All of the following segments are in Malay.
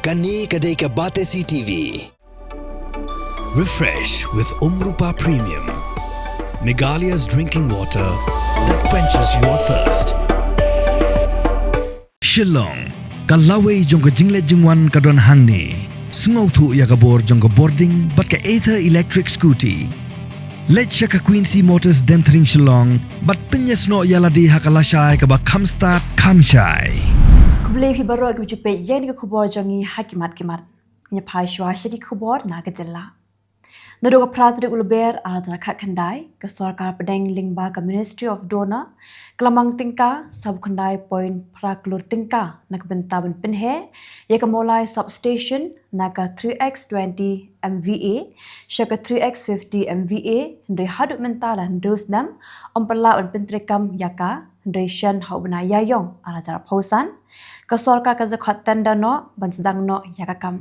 Kani kadai ke Batesi TV. Refresh with Rupa Premium. Meghalaya's drinking water that quenches your thirst. Kylleng, Kalawe jong jingle jingwan kadon hangni. Sungau tu ya kabor jong boarding but ka Aether electric scooty. Let's check a Quincy Motors Demthring Kylleng but pinyas no yaladi hakalashai ka ba kamstart kamshai. Kublai fi baro ke jupe yen ke Khubor jangi hakimat nya phai shwa shaki Khubor na ke Jylla. Nado ka Pyrthei Lber aradana khat khandai ke sarkar pedang lingba ka Ministry of Donor kelamang tingka sub khandai point praklur tingka nak benta ben pinhe ya ka molai substation na ka 3x20 MVA shaka 3x50 MVA ndre hadut mentala ndus nam ompala ben pentrekam yaka ndre shan hau bena yayong aradana pausan ka sarkar ka zakhat tanda no ban sedang no yaka kam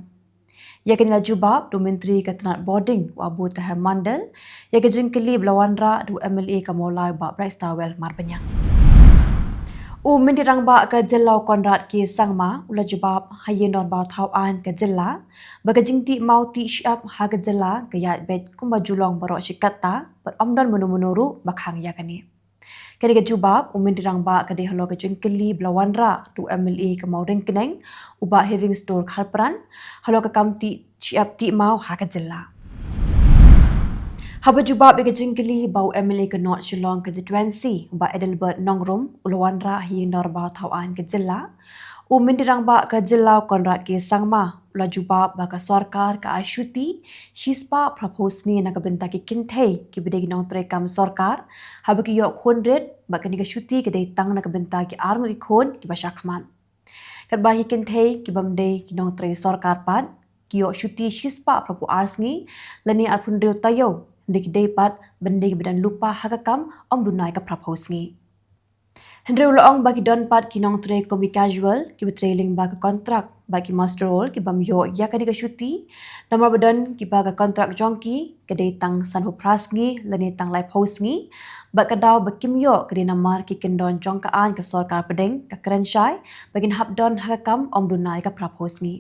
ya kini jubab do menteri ketenat boarding wa Abu Tahir Mandal ya ke jengkeli belawanra do MLA kamolai ba Bright Starwell marbanya menteri rangba ke Jylla Konrad ke sangma ula jubab hayen don bar thau an ke Jylla baga jingti mau ti syap ha ke Jylla ke ya bet kumba julong baro shikata ber amdan menuru bakhang ya kani kini ke jubab menteri rangba ke de halo ke jengkeli belawanra do MLA ke mau ringkeneng uba having store khalpran halo ke kamti siap ti mau ha ke Jylla haba jubab ke jengkeli bau MLA ke North Kylleng ke J20 uba Lber nongrum ulawanra hi norba thawan ke Jylla menteri rangba ke Jylla Konrad ke sangma ula jubab ba ka sarkar ka ashuti shispa propose ni nak benta ki Pyrthei ki bidegi nong trekam sarkar haba ki yok khonret ba ka ni ka shuti ke dei tang nak benta ki armu ikon ki basha khman kat ba hi Pyrthei ki bamde ki nong tre sarkar pan ki yok shuti shispa propo arsngi lani arpun reu tayo dik dei pat bende ki bidan lupa hakakam dunai ka propose ngi Hendreu loong bagi don pat kinong tre komi casual ki betrailing ba ka kontrak bagi master role ki bam yo ya ka diga shuti namar badan ki ba ka kontrak jongki ke dei tang san ho prasngi lani tang lai posngi ba ka daw ba kim yo ke namar ki kendon jongkaan ka sarkar pedeng ka krenshai bagin habdon hakam dunai ka proposngi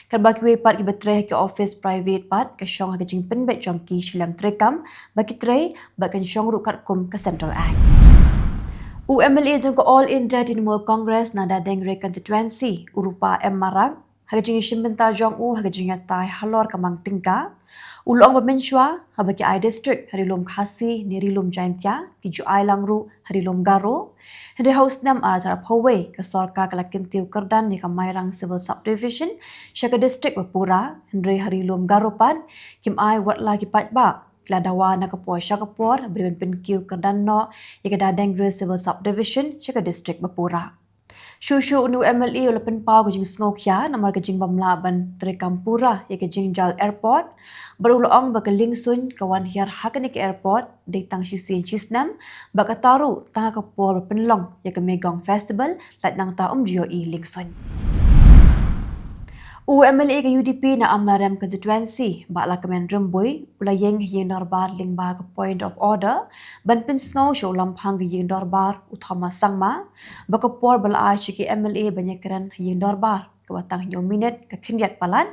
kan ba ki we pat ki betre ki office private pat ka shong ha jing pen bet jongki shilam trekam ba ki tre ba kan shong ru kat kum ka central act MLA jong ko All India Trinamool Congress nada dengre constituency urupa marang hagajing shimbenta jong hagajing tai halor kamang tingka ulong bamenshwa habaki I district harilom khasi nirilom jaintia ki ju ai langru harilom garo hede house nam arajar phowe ka sarkar kalakintiu kardan ni kamairang civil subdivision shaka district bapura hendre harilom garo pad kim ai watla ki patba Kladawa na kapor Shakapor beriban penkiu kerdano yakada dengre civil subdivision Shaka district Bapura. Shushu unu MLA ulapan pau kajing sngokya namar kajing bamla ban Trikampura yakajing Jal airport berulang bakaling sun kawan hiar hakanik airport ditang shisi chisnam bakataru tanga kapor penlong yakamegong festival lat nang ta jio lingsun. MLA ke UDP na amaram ke J20 bakla kemen rembui ulayeng yeng norbar lingba ke point of order ban pinsngau sho lampang ke yeng norbar utama sangma bakapor bala shiki MLA banyakran yeng norbar ke batang yo minute ke kindiat palan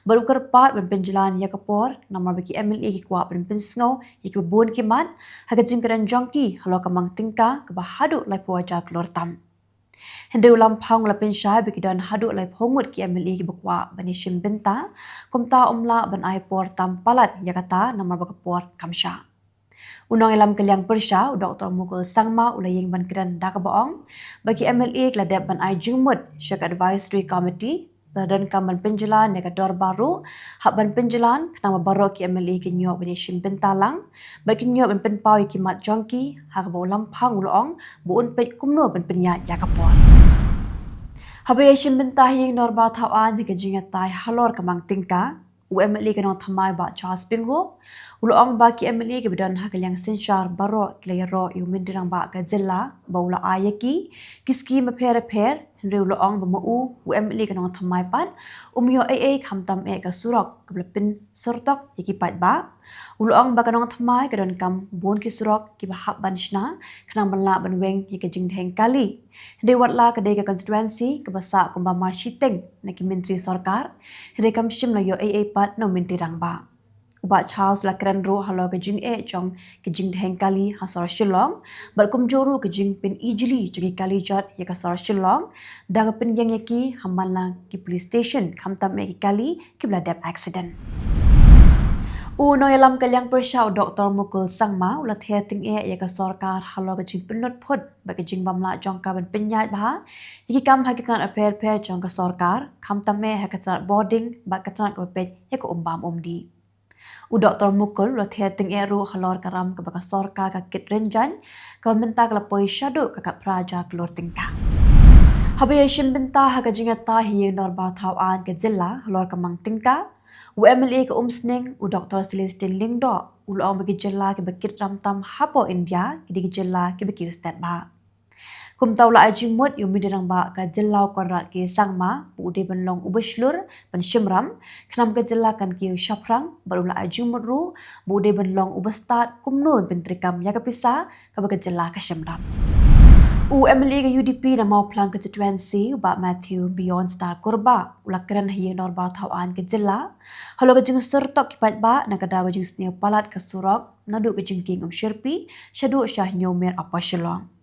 baru kerpat ban penjalan ya kapor namar bagi MLA ki kwa ban pinsngau ik bebon kiman haga jingkran jongki halo kamang tingka ke bahadu lai puaja klor tam Hende lampang lapin syah bagi dan haduk lai phongut ki MLA ki bakwa bani shimbenta kumta umla ban ai por tampalat yakata namar bakapor kamsha unong elam Kylleng persha Dr. Mukul sangma ulayeng ban kran dakabaong bagi MLA kladep ban ai jingmut syak advisory committee badan kaman penjalan nega dor baru hak ban penjalan nama baro ki MLA ki nyok bani shimbenta lang bagi nyok ban penpau ki mat jongki hak ba lampang ulong buun pet kumno ban penya yakapor Habaya shimbenta hing norba thawan di kajinga tai halor kamang tingka MLA kanong thamai ba Charles Pingro ulong ba ki MLA ke bidan ha Kylleng sinshar baro klayaro yumindirang ba ka Jylla baula ayaki kiski mapher riu loong bemu UMLA kanong thamai pat umyo AA khamtam ka surok keblapin sertok yakipat ba uloong ba kanong thamai kadon kam bon ki surok ki bahap banshna kanang banla banweng yaka jingdheng kali de watla kadai ka constituency kebasa kumba marshiteng na ki menteri sarkar de kam shim la yo AA pat no menteri rangba Uba Charles la keren ro halo ke jing chong ke jing dheng kali hasor shillong bar kum joru ke jing pin easily jogi kali jot ya ka sor shillong dang pin yang yaki hamala ki police station khamtam me ki kali ki bladap accident U no yalam kalyang persau Dr. Mukul Sangma ulat the ting ya ka sarkar halo ke jing pinot phot ba ke jing bamla jong ka ban pinyat ba yaki kam hakitan aper per jong ka sarkar khamtam me hakitan boarding ba katan ka pet ya ko umbam umdi U Dr. Mukul lo theting eru halor karam ke baka sorka ka kit renjan ka minta ka lapoi shadu ka praja klor tingka. Habaya shim binta ha ka jingata hi norba thawan ke Jylla halor ka mang tingka. UMLA ka umsning u Dr. Celestine Lingdo u lo bagi Jylla ke bakit ramtam hapo India ke di Jylla ke baki ustad ba. Kum tau la ajing mut yu midirang ba ka Jylla konrat ke sangma bu de benlong ubashlur ban shimram khnam ka Jylla kan ki shaprang baru la ajing mut ru bu de benlong ubastat kumnun bentrikam ya ka pisa ka ba ka Jylla ka shimram UMLA ka UDP na mau plang constituency ba Matthew Beyond Star Kurba ula keren hiye norba thawan ke Jylla halo ka jing sertok kipat ba na ka dawa jing snew palat ka surok nadu ka jing king shirpi shadu shah nyomer apa shilong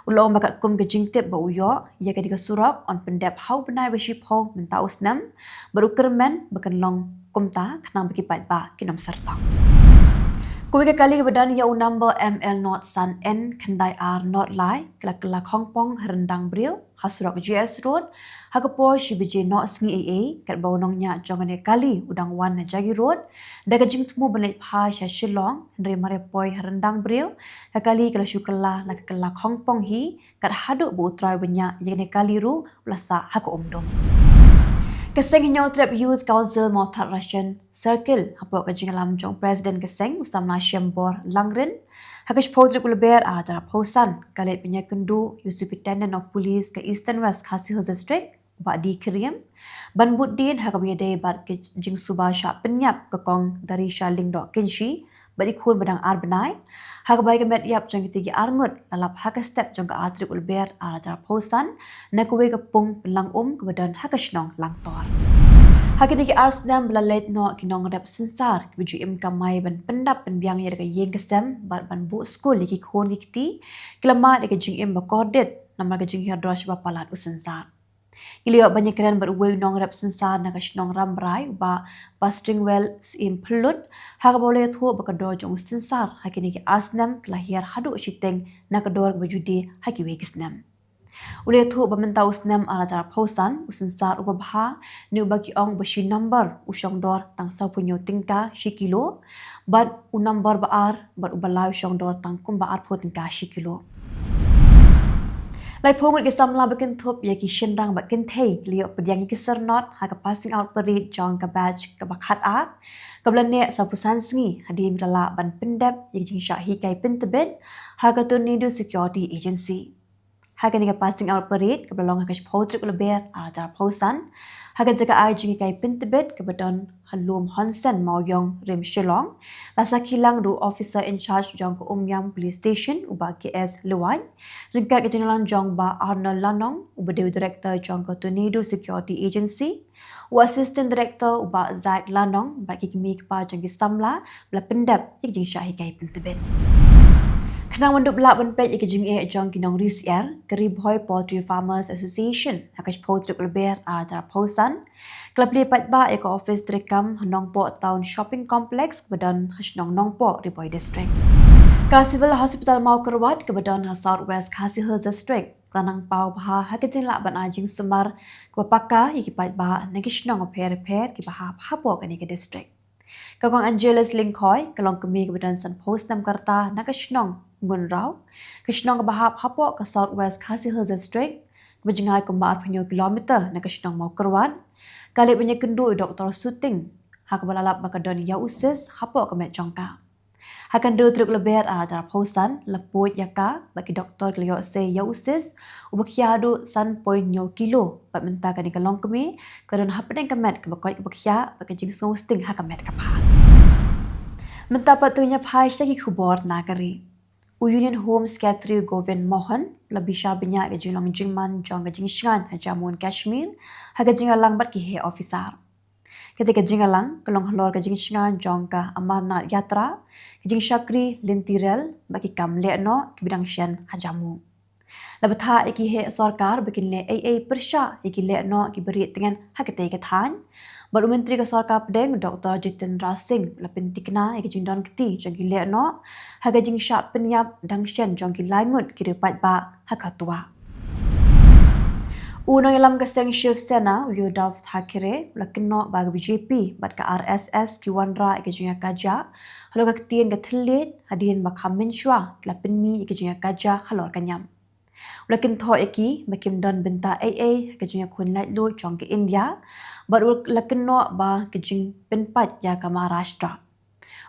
Ulo makat kum ke jingtip ba uyo ya ka diga surak on pendep hau benai ba ship hau menta usnam baru kermen bakan long kumta khnang bakipat ba kinom serta Kuwi ka kali badan ya number ML not san N khandai R not lai kala khongpong rendang bril hasurak GS road hakapo shibije no sngi AA kat bawnong nya jongane kali udang wan na jagi road daga jingtmu benai pha sha shillong ndre mare poi rendang bril ka kali kala shukala la kala khongpong hi kat hadu bu trai benya yene kali ru lasa hako umdom Keseng hinyo trip Youth Council Mothar Russian Circle hapo ka jingalam jong President Keseng usamna Shembor Langrin hakash Pyrthei Lber ara posan kalet pinya kendu Superintendent of Police ke Eastern West Khasi Hills District ba di Kriam ban buddin hakabiya day bat ke jing suba sha penyap ke kong dari shaling dok kinshi bari khun badang ar benai hakabai ke met yap jong tigi arngut lalap haka step jong ka Pyrthei Lber ara posan na kuwe ke pung pelang ke badan hakashnong lang tor Hakini ki arsdam belalet no kinong rep sensar ki biju im kamai ban pendap ban biang ya ka yeng kesem bar ban bu school ki khon ki ti kilama de ka jing im ba kordet namar ka jing her drosh ba palat usensar Ilio banyak keren berway nong rep sensar na kashnong rambrai ba string well im pelut haka boleh thu ba ka do jong sensar hakini ki arsdam kelahir hadu shiteng na ka dor baju de haki we kisnam Ule thu bamenta usnam ala cara pausan usensar ubabha ni ubaki ong bashi number usong dor tang sau punyo tingka shi kilo bad u number baar bad ubalai usong dor tang kum baar pho tingka shi kilo Lai phongut ke samla bakin thop ya ki shinrang bakin thei lio pediang ki sernot ha ka passing out parade jong ka batch ka bakhat a kablane sa pusan sngi hadi milala ban pendap ya jing sha hi kai pintebet ha ka tornado security agency Hagan ka passing out parade ka belong hakash Pyrthei Lber ara pausan hagan jaga ai jingi kai pintebet ka badon halum Hansen Maoyong Rim Shillong lasa Kylleng ru officer in charge jong ko umyam police station uba KS Luwan ringkat ka jinalan jong ba Arnold Lanong uba dew director jong ko Tornado Security Agency u assistant director uba Zaid Lanong ba ki kimi pa jong ki samla bla pendap ik jing shahi kai pintebet Kenang manduk belak benpet ya kejing jong kinong risier kerib hoi Poultry Farmers Association hakash Pyrthei Lber ara pausan klub lipat ba ya ka office direkam hanong po town shopping complex kebadan hasnong nongpo Riboy district ka civil hospital mau kerwat kebadan South West Khasi Hills district kanang pau bah hakajing lak ban ajing sumar kepaka ya kipat ba nagishnong per ki bah hapo kani ke district Kagong Angeles Lingkoi, kalong kami kebadan San Post Nam Karta, nakashnong ngun raw, kashnong bahap hapo ka South West Khasi Hills District, kebajingai kumbaar penyo kilometer nakashnong mau kerwan, kali punya kendu Dr. Suting, hak balalap bakadon ya usis hapo kemet jongka. Hakan do truk Lber dar pausan leput yaka bagi doktor kelio se yausis ubakiado san point nyo kilo bat menta kan kalong kemi kadon hapden kamet ke bakoi ke bakia bagi jing sting hakamet kapal. Menta patunya phai syaki khubor nagari. Union Home Secretary Govind Mohan labisha banyak ke jilong jingman jong ke jingshan Jammu Kashmir haga jingalang bat ki he officer. Ketika jingalang kelong halor ke jingshan jong ka Amarnath Yatra ke jing Shakri Lintirel bagi kam lekno ke bidang shen Jammu. Labatha iki he sarkar bikin le AA persya iki lekno ki beri dengan hakate ke than. Baru Menteri ke Sarkar Pedeng Dr. Jitendra Singh lapin tikna iki jing don keti jong ki lekno haga jing syak penyap dang shen jong ki laimut ki repat ba hakatua. Unang ilam kaseng Shiv Sena Uddhav Thackeray lakino bagi BJP bat ka RSS ki wanra ki jing kaja halo ka ketien ka thelit hadin ba khamin shwa lapin mi ki jing kaja halor kanyam. Ulakin tho eki makim don benta AA ke jing kun lai lu jong ke India bat lakino ba ke jing penpat ya ka Maharashtra.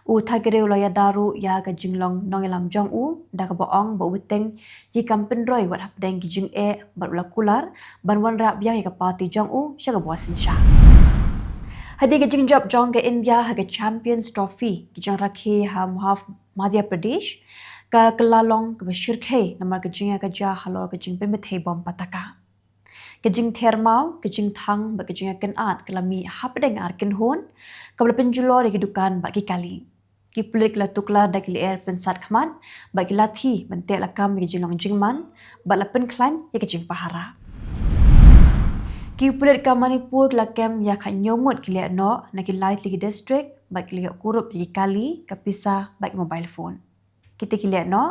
Thagere ulaya daru ya ke jinglong nongilam jong da ka boong ba uteng yi kam penroi wat hapdeng ki jing bat ulakular banwan rap yang ka party jong syaga bosin sha. Hadi ke jing job jong ke India ha ke Champions Trophy ki jong rakhe ha Muhaf Madhya Pradesh ka kelalong ke Shirkhe namar ke jing ka ja halor ke jing penbethei bom pataka. Ke jing thermau ke jing thang ba ke jing kan at kelami hapdeng ar ken hon ka penjulor ke dukan ba ki kali. Ki plik la tukla da ki air pensat khman ba ki lathi bente la kam ki jingong jingman ba la pen klan ya ke jing pahara. Ki plik ka Manipur la kem ya kha nyomut ki le no na ki light li district ba ki le kurup ki kali ka pisa ba ki mobile phone. Kita ki le no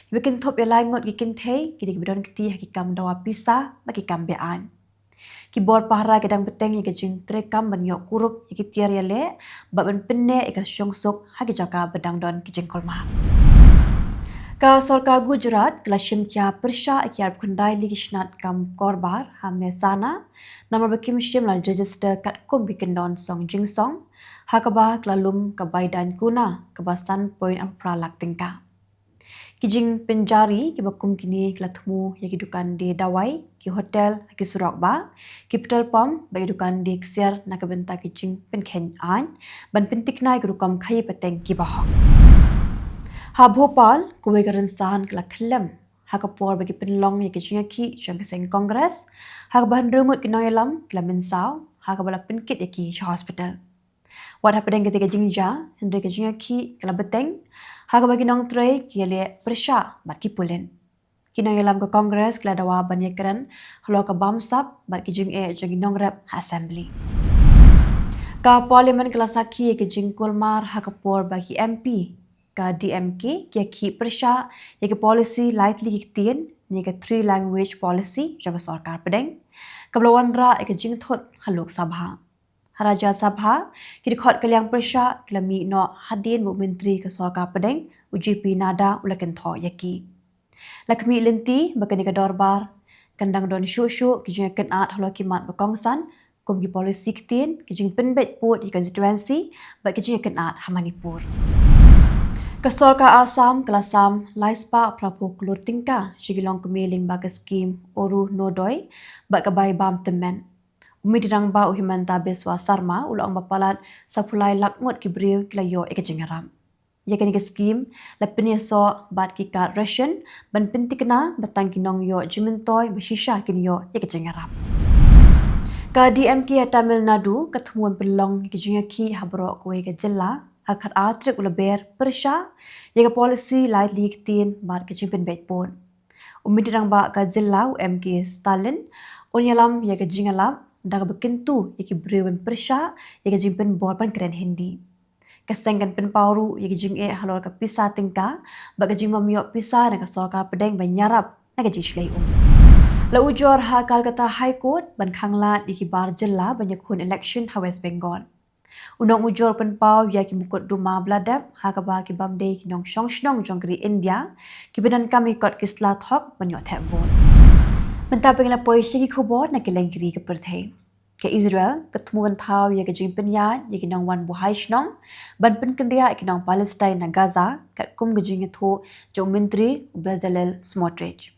ki bikin thop ya lai ngot ki kin thei ki bidon ki ki kam dawa pisa ba ki kam bean. Ki bor pahara kedang beteng ya ke jing trekam banyok kurup ya ki tiar ya le ba ben penne ya syongsok ha ki jaka bedang don ki jing kolma. Ka Sarkar Gujarat kelashim kya persya kiar kundai li kishnat kam korbar ha mesana namar bakim shim la register kat kum bikin don song jing song ha ka ba klalum ka baidan kuna ka basan point ampra lak tingka. Kijing penjari ki bakum kini klatmu ya ki dukan di dawai ki hotel ki surak ba ki petrol pump bagi dukan di ksiar na ka benta kijing penkhen an ban pentik nai ki rukam khai pateng ki bahok. Ha Bhopal kuwe karan sahan kla khlam ha ka por bagi penlong ya ki jinga ki jang ka seng congress ha ka ban rumut ki noyalam kla mensau ha ka bala penkit ya ki hospital. What happened ketika jingja hendrik jinga ki kala beteng ha ka bagi nong trei ki le persya bat ki pulen. Kinong yalam ke Kongres kala dawa banyakran halo ka bamsap bat ki jing jagi nong rep assembly. Ka parlimen kala sakhi ke jing kulmar ha ka por bagi MP ka DMK ki persya ya ki policy lightly ki tien ni ka 3 language policy jaba sarkar pedeng kablawan ra ke jing thot halok sabha. Raja Sabha ki khot kalyang persya klami no hadin bu menteri ke sarkar pedeng UJP nada ulaken tho yaki. Lakmi lenti bakani ka dorbar kandang don syu ki jing kan at halo ki mat bakongsan kum ki policy kitien ki jing penbet put di constituency bak ki jing kan at Manipur. Ka sarkar Assam kelasam laispa prapo klur tingka shigilong kemiling bak skim oru nodoi bak ka bai bam temen. Umidirang ba uhimanta beswa sarma ulang bapalat sapulai lakmut ki briu kilayo ikajingaram. Yakan ke skim lapini so bat ki ka Russian ban pentikna batang kinong yo jimentoy bashisha kinyo ikajingaram. Ka DMK Tamil Nadu ketumuan pelong ikajinga ki habro kuwe ke Jylla hakat atrik Lber persya yaga policy light liktin bar ke jimpen betpon. Umidirang ba ka Jylla MK Stalin unyalam yaga jingalam daga bekentu yaki brewen persya yaki jimpen borpan keren Hindi. Kasengkan pen pauru yaki jing halor ka pisa tingka baga jing mamiyok pisa dan ka sarkar pedeng banyarap naga jishlei La ujor ha Calcutta High Court ban khanglat yaki bar Jylla banyakun election ha West Bengal. Unong ujor pen pau yaki mukut duma bladap ha ka ba ki bamde ki nong shongshnong jongkri India ki benan kami kot kisla thok banyok thep vote. Mentapeng la poisi ki Khubor na Kylleng kiri ke Pyrthei. ke Israel ketemu bentau ya ke jing penyat ya kinong wan buhai shnong ban pen kendria kinong Palestine na Gaza kat kum ke jing itu jong menteri Bezalel Smotrich.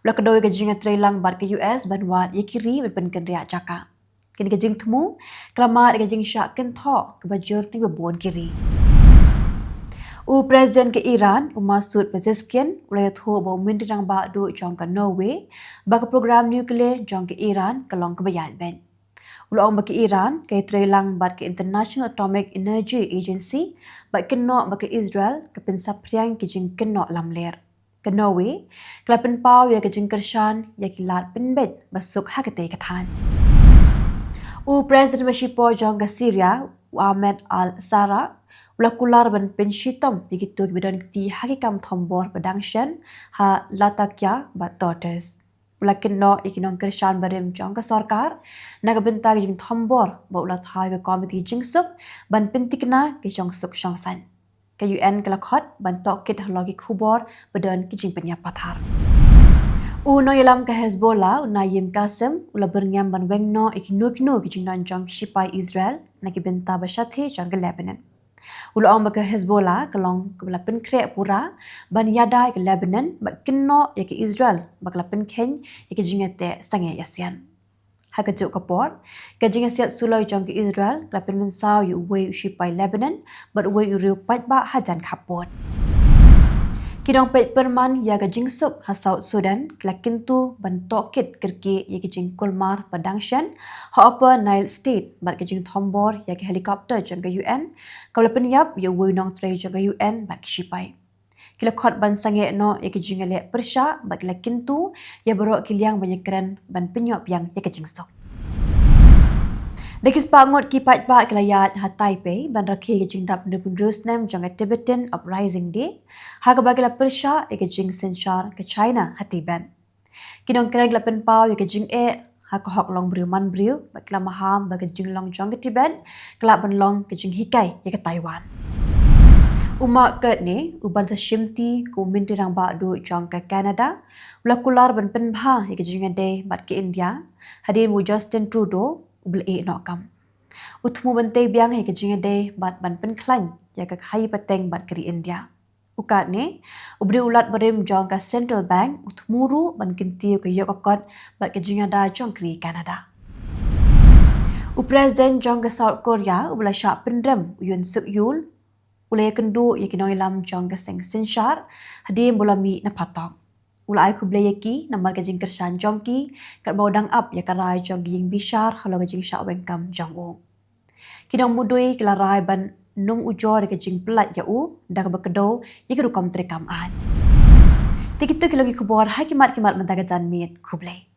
Ula kedoi ke jing trailang bar ke US ban wat ya kiri ban pen kendria caka. Kini ke jing temu kelamat ke jing syak kentho ke bajur ni bebon kiri. Presiden ke Iran, Masud Pezeshkian, ulayat ho bau menteri rang ba du jong ke Norway, bagi program nuklear jong ke Iran kelong ke bayan ben. Ulang bagi Iran, ke trelang bat ke International Atomic Energy Agency, bat kenok bagi Israel ke pensapriang ke jing kenok lamler. Ke Norway, kelapen pau ya ke jing kershan ya kilat penbet basuk hakete katan. Presiden Mashipo jong ke Syria, Ahmed al-Sara, ulakular ban penshitam begitu kebedan ti hakikam thombor badangshan ha latakya bat tortes. Ulakin no ikinong kershan barim jong ke sarkar naga bentag jing thombor ba ulat hai ke komiti jingsuk ban pentikna ke jong suk shangsan. Ke UN kelakot ban tokit halogi Khubor badan ke jing penyapathar. No yalam ke Hezbollah unayim Kasem ula berngam ban wengno ikinu ke jing jong shipai Israel naki benta bashathi jong ke Lebanon. Ula ong ke Hezbollah kelong ke belapen krek pura ban yada ke Lebanon bat keno ya ke Israel bak lapen ken ya ke jingete sange yasian. Ha ke juk kapor ke jingasiat suloi jong ke Israel lapen mensau yu we shipai Lebanon bat we uriu pat ba hajan kapot. Kidong pet perman ya ke jingsuk ha South Sudan kelakin tu ban tokit kerki ya ke jing kulmar padangshan ha Upper Nile State bat ke jing thombor ya ke helikopter jong ke UN kalau penyap ya we nong tray jong ke UN bat ke shipai. Kila khot ban sange no ya ke jing le persha bat kelakin tu ya berok kiliang banyak keren ban penyop yang ya ke jingsuk. Dekis pangot kipat ba kelayat ha Taipei ban rakhi ke jing dap nepun Rusnem jong ke Tibetan Uprising Day ha ke bagila persha ke jing senshar ke China ha Tibet. Kinong kereng lapen pau ke jing ha ke hok long briu man briu bat kela maham ba ke jing long jong ke Tibet kelap ban long ke jing hikai ke Taiwan. Umak ket ni uban sa shimti ku minti rang ba du jong ke Canada ulakular ban penbha ke jing day bat ke India hadir mu Justin Trudeau ubli nokam. Utmu bante biang ke jing day bat ban penklan ya ke hai pateng bat keri India. Ukat ni ubri ulat berim jong ke Central Bank utmuru ban kintiu ke yokokot bat ke jing da jong keri Canada. Presiden jong ke South Korea ubla syak pendrem Yoon Suk Yeol ulai kendu ya kinoi lam jong ke seng senshar hadir bolami na patok. Ulai ku blayaki namar ke jing kershan jongki kat baudang up ya karai jong ying bishar halo ke jing syak wengkam jong u. Kinong mudui kelarai ban nung ujor ke jing pelat ya u dak bekedo ya ke rukam terekam an. Tikita kilogi kubor hai kimat mentaga jan mit kublai.